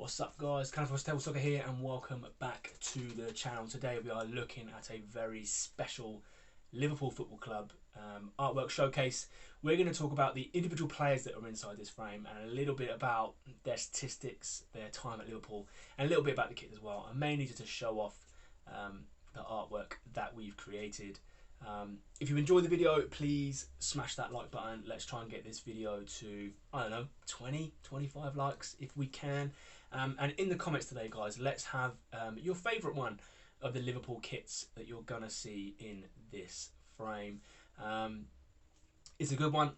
What's up guys, Table Soccer here and welcome back to the channel. Today we are looking at a very special Liverpool Football Club artwork showcase. We're going to talk about the individual players that are inside this frame and a little bit about their statistics, their time at Liverpool, and a little bit about the kit as well, and mainly just to show off the artwork that we've created. If you enjoyed the video, please smash that like button. Let's try and get this video to, I don't know, 20, 25 likes if we can. And in the comments today, guys, let's have your favourite one of the Liverpool kits that you're going to see in this frame. It's a good one.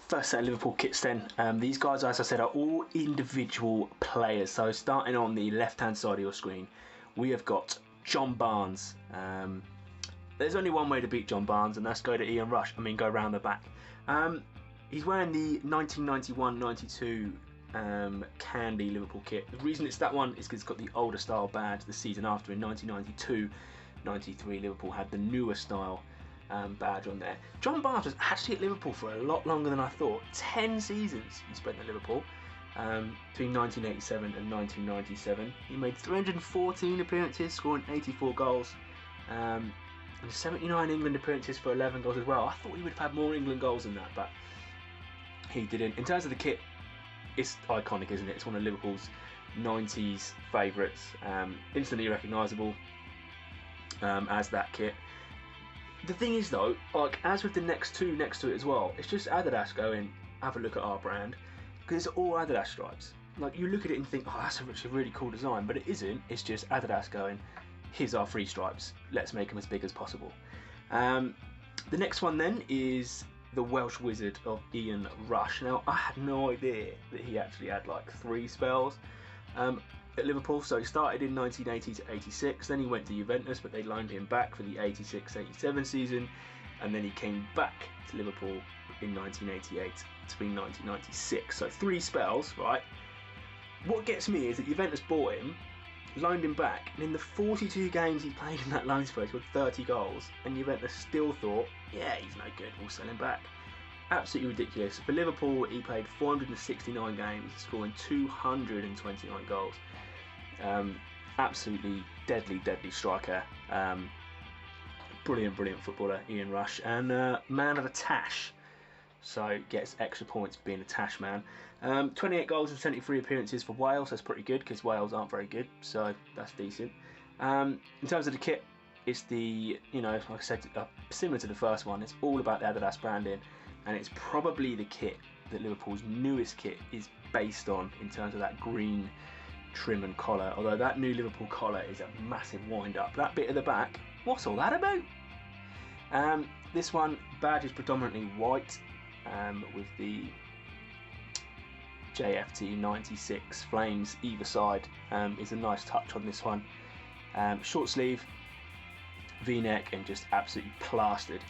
First set of Liverpool kits then. These guys, as I said, are all individual players. So starting on the left-hand side of your screen, we have got John Barnes. There's only one way to beat John Barnes, and that's go to Ian Rush. Go round the back. He's wearing the 1991-92 Candy Liverpool kit. The reason it's that one is because it's got the older style badge. The season after, in 1992-93, Liverpool had the newer style badge on there. John Barnes was actually at Liverpool for a lot longer than I thought. 10 seasons he spent at Liverpool. Between 1987 and 1997. He made 314 appearances, scoring 84 goals. And 79 England appearances for 11 goals as well. I thought he would have had more England goals than that, but he didn't. In terms of the kit, it's iconic, isn't it? It's one of Liverpool's 90s favourites. Instantly recognisable as that kit. The thing is though, like as with the next two next to it as well, it's just Adidas going, have a look at our brand, because it's all Adidas stripes. Like you look at it and think, oh, that's a really cool design, but it isn't. It's just Adidas going, here's our free stripes, let's make them as big as possible. The next one then is the Welsh Wizard of Ian Rush. Now I had no idea that he actually had like 3 spells at Liverpool. So he started in 1980 to 86, then he went to Juventus, but they loaned him back for the 86-87 season, and then he came back to Liverpool in 1988 to 1996. So 3 spells, right? What gets me is that Juventus bought him, loaned him back, and in the 42 games he played in that loan spell, he scored 30 goals, and Juventus still thought, yeah, he's no good, we'll sell him back. Absolutely ridiculous. For Liverpool, he played 469 games, scoring 229 goals. Absolutely deadly striker. Brilliant footballer, Ian Rush, and man of the tash. So gets extra points being a tash man. 28 goals and 73 appearances for Wales. That's pretty good because Wales aren't very good, so that's decent. In terms of the kit, it's the, like I said, similar to the first one. It's all about the Adidas branding, and it's probably the kit that Liverpool's newest kit is based on in terms of that green trim and collar. Although that new Liverpool collar is a massive wind up. That bit at the back, what's all that about? This one, badge is predominantly white. With the JFT 96 flames either side, is a nice touch on this one. Short sleeve, V-neck, and just absolutely plastered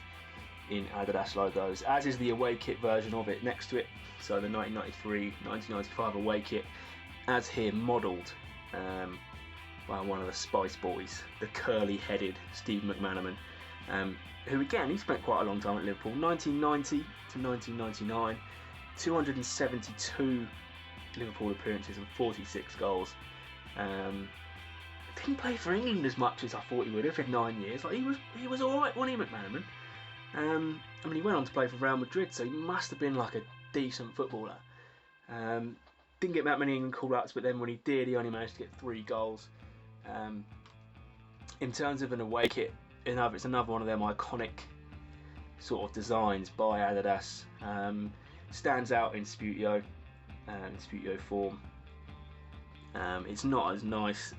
in Adidas logos, as is the away kit version of it next to it. So the 1993-1995 away kit, as here modelled by one of the Spice Boys, the curly-headed Steve McManaman. Who again, he spent quite a long time at Liverpool, 1990 to 1999, 272 Liverpool appearances and 46 goals. Didn't play for England as much as I thought he would have in 9 years. Like he was all right, wasn't he, McManaman? He went on to play for Real Madrid, so he must have been like a decent footballer. Didn't get that many England call-ups, but then when he did, he only managed to get 3 goals. In terms of an away kit, it's another one of them iconic sort of designs by Adidas. Stands out in Sputio form. It's not as nice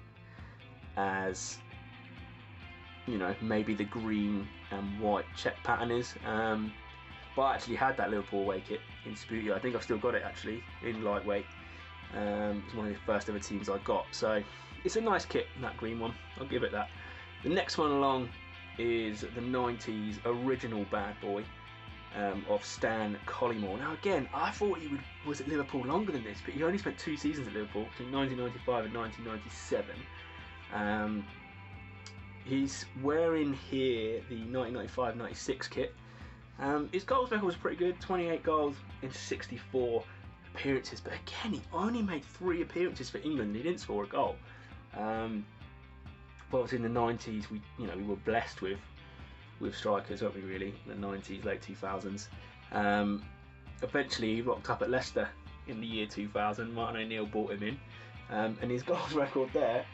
as maybe the green and white check pattern is, but I actually had that Liverpool away kit in Sputio. I think I've still got it actually in lightweight. It's one of the first ever teams I got, so it's a nice kit, that green one, I'll give it that. The next one along is the 90s original bad boy of Stan Collymore. Now again, I thought he was at Liverpool longer than this, but he only spent 2 seasons at Liverpool, between 1995 and 1997. He's wearing here the 1995-96 kit. His goals record was pretty good, 28 goals in 64 appearances, but again, he only made 3 appearances for England. He didn't score a goal. But obviously in the 90s, we were blessed with strikers, weren't we? Really, in the 90s, late 2000s. Eventually, he rocked up at Leicester in the year 2000. Martin O'Neill brought him in, and his goals record there,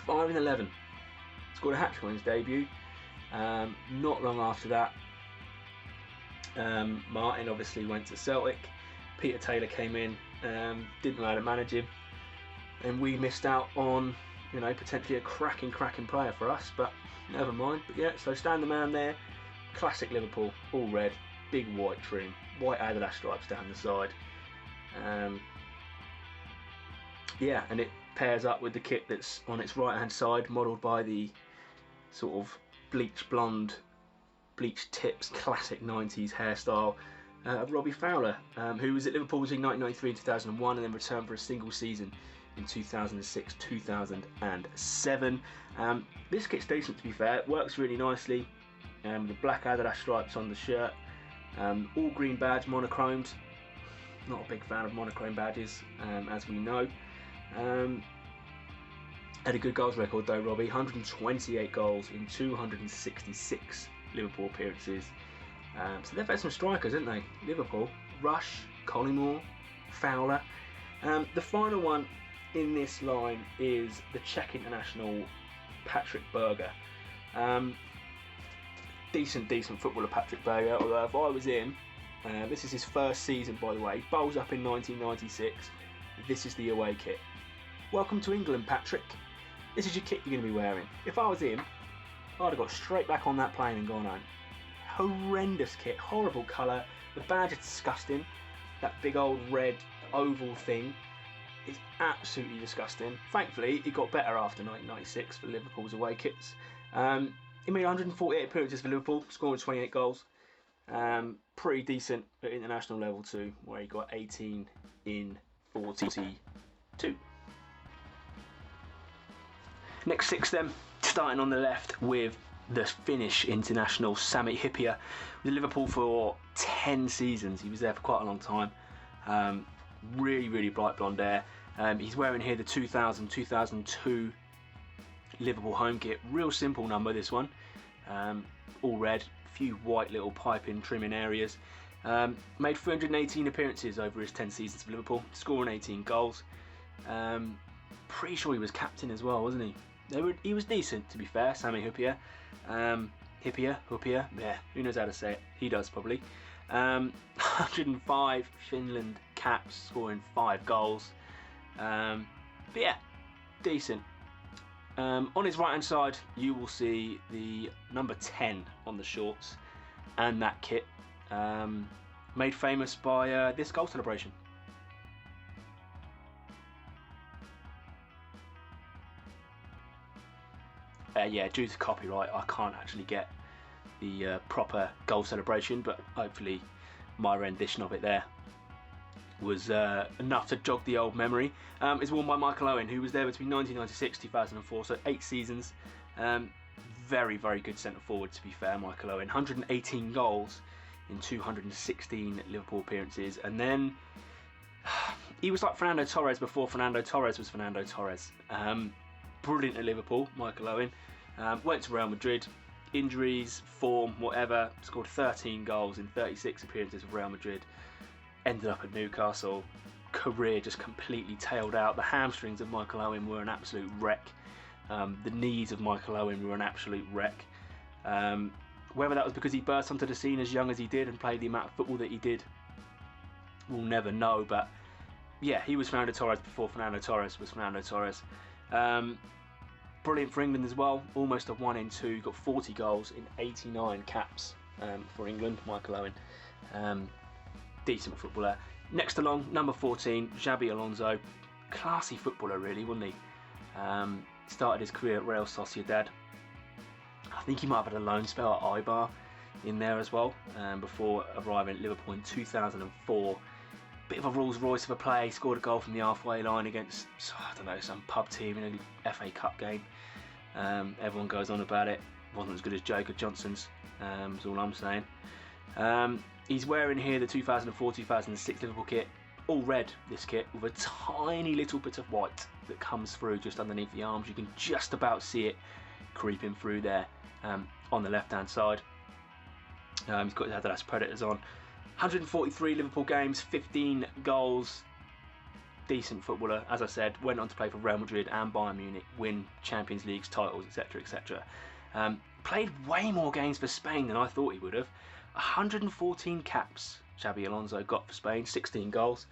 5 in 11. Scored a hat-trick on his debut. Not long after that, Martin obviously went to Celtic. Peter Taylor came in, didn't know how to manage him, and we missed out on potentially a cracking player for us, but never mind. But yeah, so stand the man there, classic Liverpool, all red, big white trim, white Adidas stripes down the side. Yeah, and it pairs up with the kit that's on its right hand side, modelled by the sort of bleach tips, classic 90s hairstyle of Robbie Fowler, who was at Liverpool between 1993 and 2001, and then returned for a single season in 2006-2007. This kit's decent, to be fair. It works really nicely. The black Adidas stripes on the shirt, all green badge, monochromed. Not a big fan of monochrome badges, as we know. Had a good goals record though, Robbie. 128 goals in 266 Liverpool appearances. So they've had some strikers, haven't they? Liverpool, Rush, Collymore, Fowler. The final one in this line is the Czech international Patrick Berger. Decent footballer, Patrick Berger. Although if I was him, this is his first season, by the way. He bowls up in 1996. This is the away kit. Welcome to England, Patrick. This is your kit you're going to be wearing. If I was him, I'd have got straight back on that plane and gone home. Horrendous kit, horrible colour. The badge is disgusting. That big old red oval thing is absolutely disgusting. Thankfully, it got better after 1996 for Liverpool's away kits. He made 148 appearances for Liverpool, scoring 28 goals. Pretty decent at international level too, where he got 18 in 42. Next 6 then, starting on the left with the Finnish international Sami Hyypiä. With Liverpool for 10 seasons. He was there for quite a long time. Really bright blonde hair. He's wearing here the 2000-2002 Liverpool home kit. Real simple number, this one. All red, few white little piping trimming areas. Made 318 appearances over his 10 seasons for Liverpool, scoring 18 goals. Pretty sure he was captain as well, wasn't he? He was decent, to be fair, Sami Hyypiä. Hyypiä, yeah, who knows how to say it? He does, probably. 105 Finland caps, scoring 5 goals. But yeah, decent. On his right hand side, you will see the number 10 on the shorts, and that kit, made famous by this goal celebration. Yeah, due to copyright, I can't actually get the proper goal celebration, but hopefully my rendition of it there was enough to jog the old memory. It's worn by Michael Owen, who was there between 1996-2004, so 8 seasons. Very good centre forward, to be fair, Michael Owen. 118 goals in 216 Liverpool appearances, and then he was like Fernando Torres before Fernando Torres was Fernando Torres. Brilliant at Liverpool, Michael Owen. Went to Real Madrid, injuries, form, whatever, scored 13 goals in 36 appearances for Real Madrid. Ended up at Newcastle. Career just completely tailed out. The hamstrings of Michael Owen were an absolute wreck. The knees of Michael Owen were an absolute wreck. Whether that was because he burst onto the scene as young as he did and played the amount of football that he did, we'll never know. But yeah, he was Fernando Torres before Fernando Torres was Fernando Torres. Brilliant for England as well. Almost a 1 in 2. Got 40 goals in 89 caps for England, Michael Owen. Decent footballer. Next along, number 14, Xabi Alonso. Classy footballer, really, wasn't he? Started his career at Real Sociedad. I think he might have had a loan spell at Eibar in there as well, before arriving at Liverpool in 2004. Bit of a Rolls Royce of a play. Scored a goal from the halfway line against, I don't know, some pub team in an FA Cup game. Everyone goes on about it. Wasn't as good as Jacob Johnson's, is all I'm saying. He's wearing here the 2004-2006 Liverpool kit. all red, this kit, with a tiny little bit of white that comes through just underneath the arms. You can just about see it creeping through there on the left hand side. He's got his Adidas Predators on. 143 Liverpool games, 15 goals. Decent footballer, as I said. Went on to play for Real Madrid and Bayern Munich, win Champions League titles, etc, etc. Played way more games for Spain than I thought he would have. 114 caps Xabi Alonso got for Spain, 16 goals.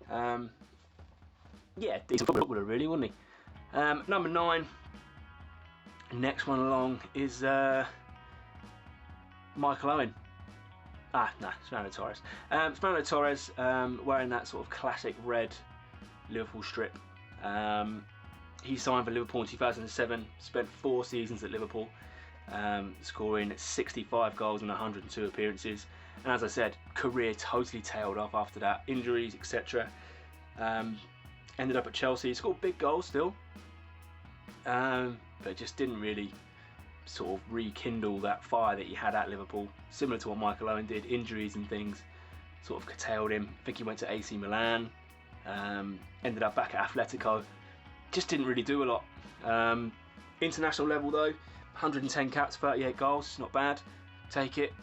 Yeah, decent footballer really, wasn't he? Number 9, next one along is Michael Owen. It's Fernando Torres. Fernando Torres wearing that sort of classic red Liverpool strip. He signed for Liverpool in 2007, spent 4 seasons at Liverpool, scoring 65 goals in 102 appearances. And as I said, career totally tailed off after that, injuries, etc. Ended up at Chelsea, scored big goals still, but just didn't really sort of rekindle that fire that he had at Liverpool. Similar to what Michael Owen did, injuries and things sort of curtailed him. I think he went to AC Milan, ended up back at Atletico. Just didn't really do a lot. International level though, 110 caps, 38 goals, not bad. Take it.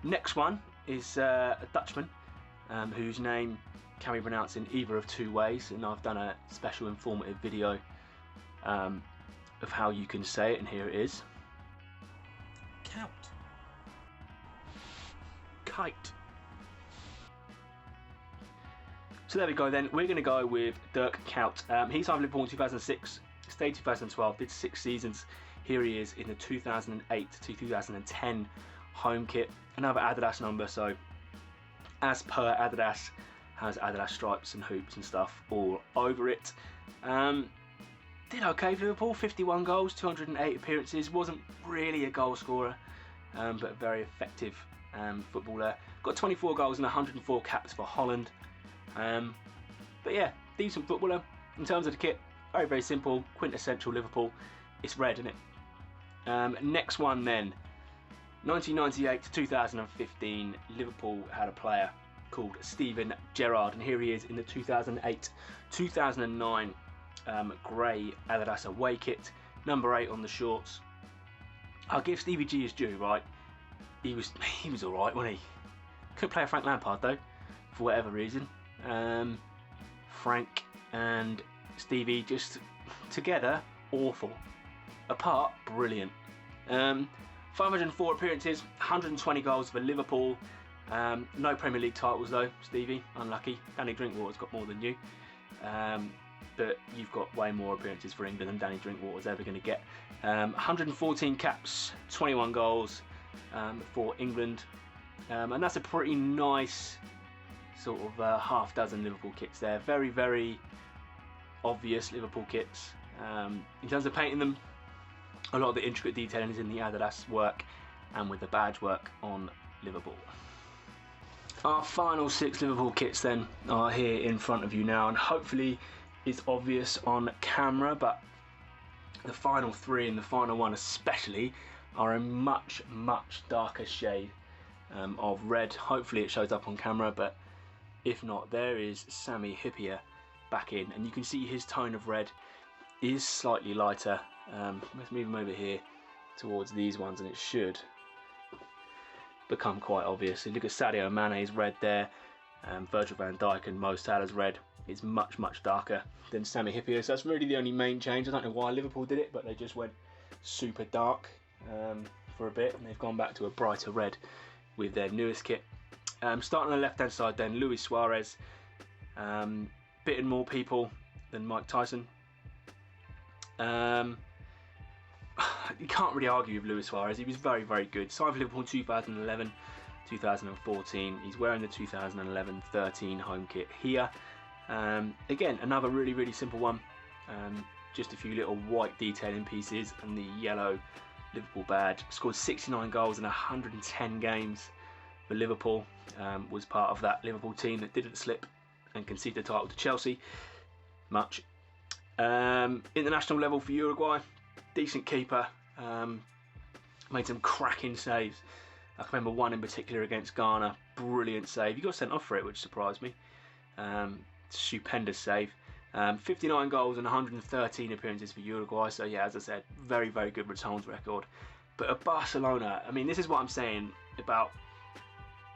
Next one is a Dutchman whose name can be pronounced in either of 2 ways, and I've done a special informative video of how you can say it, and here it is. Count. Kite. So there we go then. We're going to go with Dirk Kuyt. He signed for Liverpool in 2006, stayed 2012, did 6 seasons. Here he is in the 2008 to 2010 home kit. Another Adidas number, so as per Adidas, has Adidas stripes and hoops and stuff all over it. Did okay for Liverpool, 51 goals, 208 appearances. Wasn't really a goal scorer, but a very effective footballer. Got 24 goals and 104 caps for Holland. But yeah, decent footballer. In terms of the kit, very, very simple, quintessential Liverpool. It's red, isn't it? Next one then, 1998 to 2015, Liverpool had a player called Steven Gerrard, and here he is in the 2008-2009 grey Adidas away kit, number 8 on the shorts. I'll give Stevie G his due, right? He was alright, wasn't he? Couldn't play a Frank Lampard though, for whatever reason. Frank and Stevie just together, awful. Apart, brilliant. 504 appearances, 120 goals for Liverpool. No Premier League titles though, Stevie, unlucky. Danny Drinkwater's got more than you. But you've got way more appearances for England than Danny Drinkwater's ever going to get. 114 caps, 21 goals for England. And that's a pretty nice sort of half dozen Liverpool kits there. Very, very obvious Liverpool kits. In terms of painting them, a lot of the intricate detailing is in the Adidas work and with the badge work on Liverpool. Our final 6 Liverpool kits then are here in front of you now, and hopefully it's obvious on camera, but the final 3 and the final one especially are a much, much darker shade of red. Hopefully it shows up on camera, but if not, there is Sami Hyypiä back in, and you can see his tone of red is slightly lighter. Let's move him over here towards these ones, and it should become quite obvious. So look at Sadio Mane's red there, Virgil van Dijk and Mo Salah's red is much, much darker than Sami Hyypiä. So that's really the only main change. I don't know why Liverpool did it, but they just went super dark for a bit, and they've gone back to a brighter red with their newest kit. Starting on the left hand side then, Luis Suarez, bitten more people than Mike Tyson. You can't really argue with Luis Suarez. He was very, very good. Signed for Liverpool in 2011, 2014. He's wearing the 2011-13 home kit here. Again, another really, really simple one. Just a few little white detailing pieces and the yellow Liverpool badge. Scored 69 goals in 110 games for Liverpool. Was part of that Liverpool team that didn't slip and concede the title to Chelsea. Much. International level for Uruguay. Decent keeper. Made some cracking saves I can remember one in particular against Ghana, brilliant save. He got sent off for it, which surprised me. Stupendous save. 59 goals and 113 appearances for Uruguay. So yeah, as I said, very, very good returns record. But at Barcelona, I mean, this is what I'm saying about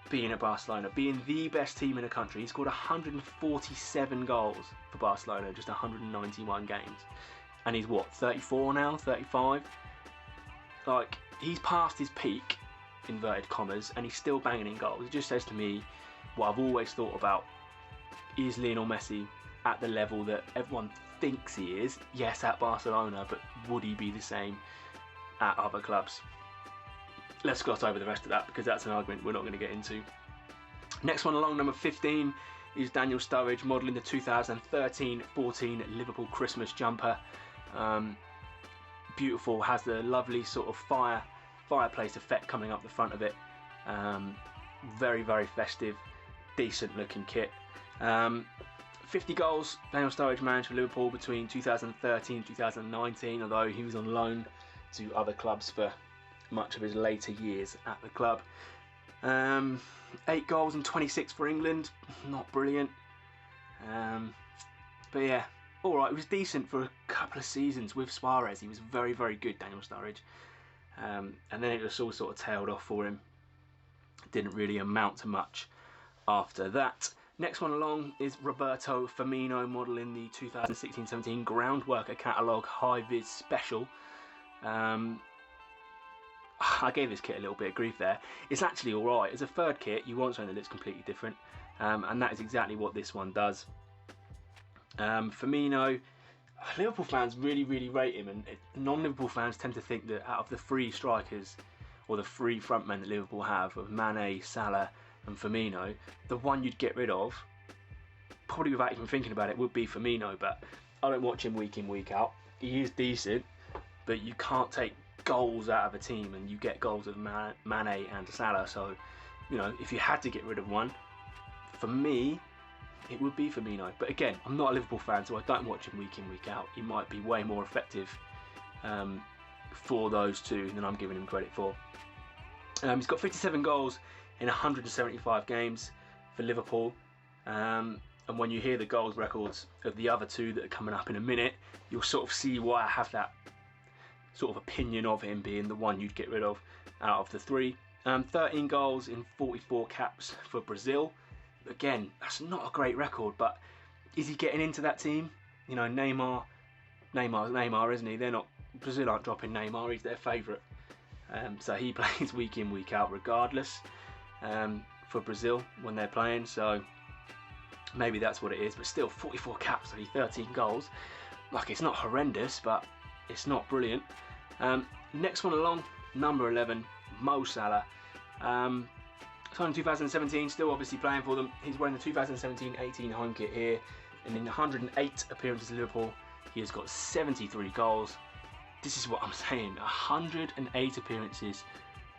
being at Barcelona, being the best team in the country. He scored 147 goals for Barcelona, just 191 games. And he's what, 34 now, 35? Like, he's past his peak, inverted commas, and he's still banging in goals. It just says to me what I've always thought about. Is Lionel Messi at the level that everyone thinks he is? Yes, at Barcelona, but would he be the same at other clubs? Let's gloss over the rest of that because that's an argument we're not going to get into. Next one along, number 15, is Daniel Sturridge, modelling the 2013-14 Liverpool Christmas jumper. Beautiful, has the lovely sort of fireplace effect coming up the front of it. Very, very festive, decent looking kit. 50 goals Daniel Sturridge managed for Liverpool between 2013 and 2019, although he was on loan to other clubs for much of his later years at the club. 8 goals and 26 for England, not brilliant. But yeah, alright, it was decent for a couple of seasons with Suarez. He was very, very good, Daniel Sturridge. And then it just all sort of tailed off for him. Didn't really amount to much after that. Next one along is Roberto Firmino, modelling the 2016-17 Groundworker Catalogue High Vis Special. I gave this kit a little bit of grief there. It's actually alright. As a third kit, you want something that looks completely different. And that is exactly what this one does. Firmino, Liverpool fans really, really rate him, and non-Liverpool fans tend to think that out of the three strikers, or the three frontmen that Liverpool have, of Mane, Salah and Firmino, the one you'd get rid of, probably without even thinking about it, would be Firmino. But I don't watch him week in, week out. He is decent, but you can't take goals out of a team, and you get goals of Mane and Salah. So, you know, if you had to get rid of one, for me, it would be Firmino. But again, I'm not a Liverpool fan, so I don't watch him week in, week out. He might be way more effective for those two than I'm giving him credit for. He's got 57 goals in 175 games for Liverpool. And when you hear the goals records of the other two that are coming up in a minute, you'll sort of see why I have that sort of opinion of him being the one you'd get rid of out of the three. 13 goals in 44 caps for Brazil. Again, that's not a great record, but is he getting into that team? You know, Neymar's Neymar, isn't he? Brazil aren't dropping Neymar, he's their favourite. So he plays week in, week out regardless for Brazil when they're playing. So maybe that's what it is, but still 44 caps, only 13 goals. Like, it's not horrendous, but it's not brilliant. Next one along, number 11, Mo Salah. So in 2017, still obviously playing for them. He's wearing the 2017-18 home kit here, and in 108 appearances at Liverpool, he has got 73 goals. This is what I'm saying, 108 appearances,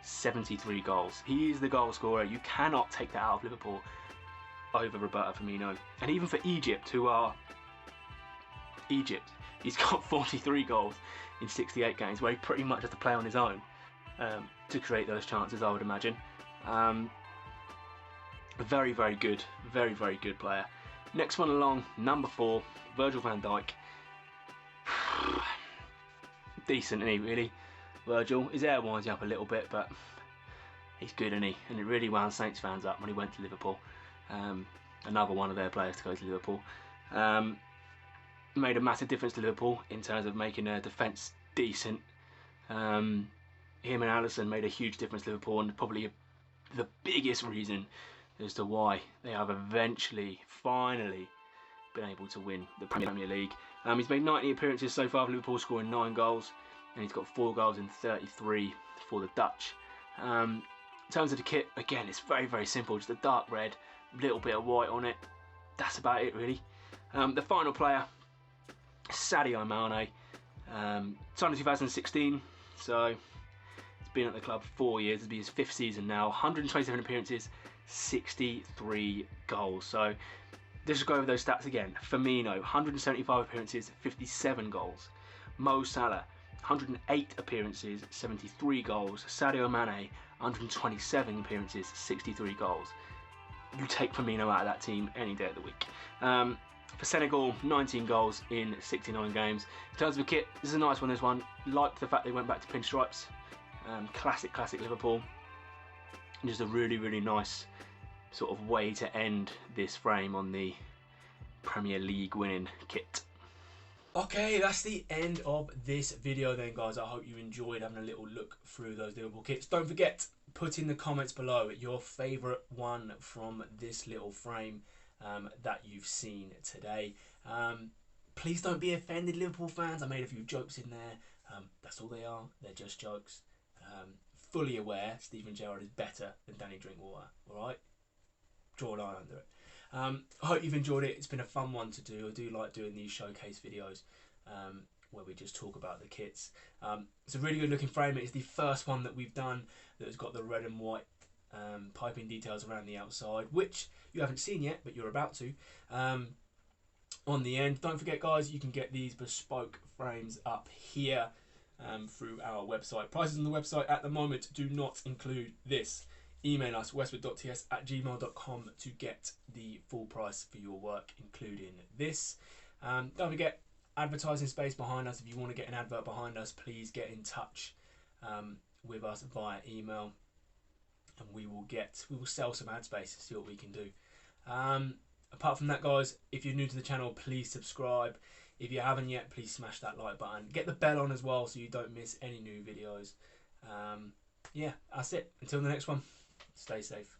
73 goals. He is the goal scorer. You cannot take that out of Liverpool over Roberto Firmino. And even for Egypt, who are Egypt, he's got 43 goals in 68 games, where he pretty much has to play on his own to create those chances, I would imagine. Very, very good player. Next one along, number 4, Virgil van Dijk. Decent, isn't he, really? Virgil, his hair winds you up a little bit, but he's good, isn't he? And it really wound Saints fans up when he went to Liverpool. Another one of their players to go to Liverpool. Made a massive difference to Liverpool in terms of making their defence decent. Him and Alisson made a huge difference to Liverpool, and probably the biggest reason as to why they have eventually, finally, been able to win the Premier League. He's made 90 appearances so far for Liverpool, scoring 9 goals, and he's got 4 goals in 33 for the Dutch. In terms of the kit, again, it's very, very simple. Just a dark red, little bit of white on it. That's about it, really. The final player, Sadio Mane. Signed in 2016, so he's been at the club 4 years. It'll be his 5th season now. 127 appearances, 63 goals. So let's just go over those stats again. Firmino, 175 appearances, 57 goals. Mo Salah, 108 appearances, 73 goals. Sadio Mane, 127 appearances, 63 goals. You take Firmino out of that team any day of the week. For Senegal, 19 goals in 69 games. In terms of a kit, this is a nice one, this one. Liked the fact they went back to pinstripes. Classic Liverpool. And just a really nice sort of way to end this frame on the Premier League winning kit. Okay, that's the end of this video then, guys. I hope you enjoyed having a little look through those Liverpool kits. Don't forget, put in the comments below your favourite one from this little frame that you've seen today. Please don't be offended, Liverpool fans. I made a few jokes in there. That's all they are. They're just jokes. Fully aware Steven Gerrard is better than Danny Drinkwater. All right? Draw a line under it. I hope you've enjoyed it. It's been a fun one to do. I do like doing these showcase videos where we just talk about the kits. It's a really good looking frame. It's the first one that we've done that has got the red and white piping details around the outside, which you haven't seen yet, but you're about to. On the end, don't forget, guys, you can get these bespoke frames up here through our website. Prices on the website at the moment do not include this. Email us westwood.ts@gmail.com to get the full price for your work, including this. Don't forget, advertising space behind us. If you want to get an advert behind us, please get in touch with us via email, and we will sell some ad space, see what we can do. Apart from that, guys, if you're new to the channel, please subscribe. If you haven't yet, please smash that like button. Get the bell on as well so you don't miss any new videos. Yeah, that's it. Until the next one, stay safe.